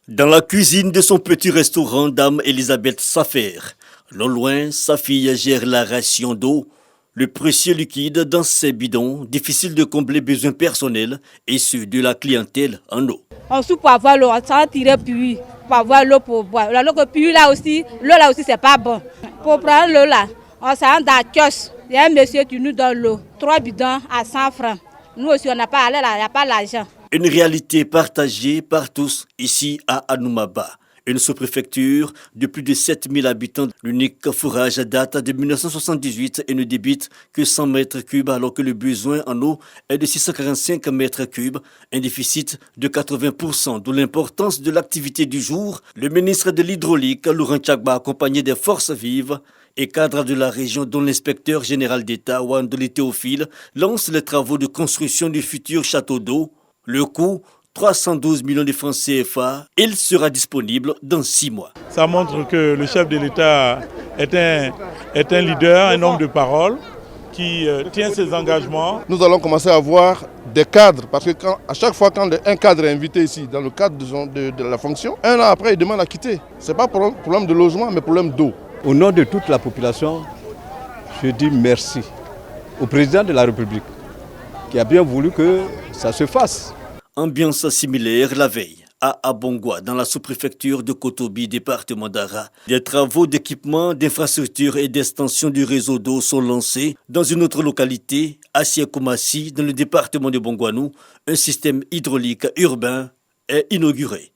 Dans la cuisine de son petit restaurant, Dame Elisabeth Safer, non loin, sa fille gère la ration d'eau, le précieux liquide dans ses bidons, difficile de combler besoins personnels et ceux de la clientèle en eau. On soupe pour avoir l'eau, on s'en tire puis pour avoir l'eau pour boire. L'eau que puis là aussi, c'est pas bon. Pour prendre l'eau là, on s'en dans la kiosque. Il y a un monsieur qui nous donne l'eau, 3 bidons à 100 francs. Nous aussi, on n'a pas là, il n'y a pas l'argent. Une réalité partagée par tous ici à Anoumaba. Une sous-préfecture de plus de 7000 habitants. L'unique forage date de 1978 et ne débite que 100 mètres cubes alors que le besoin en eau est de 645 mètres cubes, un déficit de 80%, d'où l'importance de l'activité du jour. Le ministre de l'Hydraulique, Laurent Tchagba, accompagné des forces vives et cadres de la région dont l'inspecteur général d'État, Wandoli Théophile, lance les travaux de construction du futur château d'eau. Le coût 312 millions de francs CFA, il sera disponible dans 6 mois. Ça montre que le chef de l'État est un leader, un homme de parole qui tient ses engagements. Nous allons commencer à voir des cadres, parce que à chaque fois quand un cadre est invité ici, dans le cadre de la fonction, un an après il demande à quitter. Ce n'est pas problème de logement, mais problème d'eau. Au nom de toute la population, je dis merci au président de la République qui a bien voulu que ça se fasse. Ambiance similaire la veille à Abongwa, dans la sous-préfecture de Kotobi, département d'Ara. Des travaux d'équipement, d'infrastructures et d'extension du réseau d'eau sont lancés dans une autre localité, à Siakomassi, dans le département de Bongwanou. Un système hydraulique urbain est inauguré.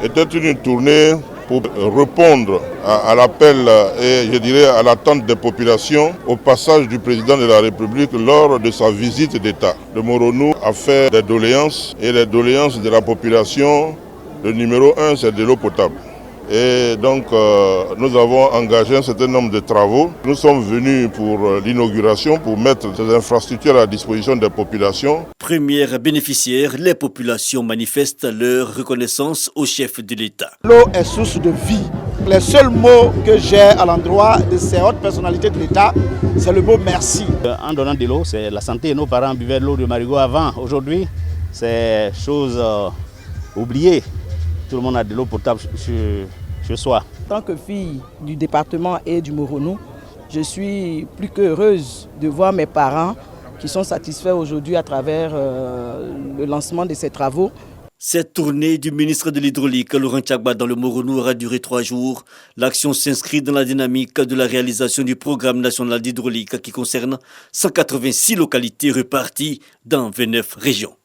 C'était une tournée pour répondre à l'appel et je dirais à l'attente des populations au passage du président de la République lors de sa visite d'État. Le Moronou a fait des doléances et les doléances de la population, le numéro 1 c'est de l'eau potable. Et donc nous avons engagé un certain nombre de travaux. Nous sommes venus pour l'inauguration, pour mettre ces infrastructures à la disposition des populations. Première bénéficiaire, les populations manifestent leur reconnaissance au chef de l'État. L'eau est source de vie. Les seuls mots que j'ai à l'endroit de ces hautes personnalités de l'État, c'est le mot merci. En donnant de l'eau, c'est la santé. Nos parents buvaient de l'eau de marigot avant. Aujourd'hui, c'est chose oubliée. Tout le monde a de l'eau potable chez soi. En tant que fille du département et du Moronou, je suis plus qu'heureuse de voir mes parents qui sont satisfaits aujourd'hui à travers le lancement de ces travaux. Cette tournée du ministre de l'Hydraulique, Laurent Tchagba, dans le Moronou aura duré 3 jours. L'action s'inscrit dans la dynamique de la réalisation du programme national d'hydraulique qui concerne 186 localités reparties dans 29 régions.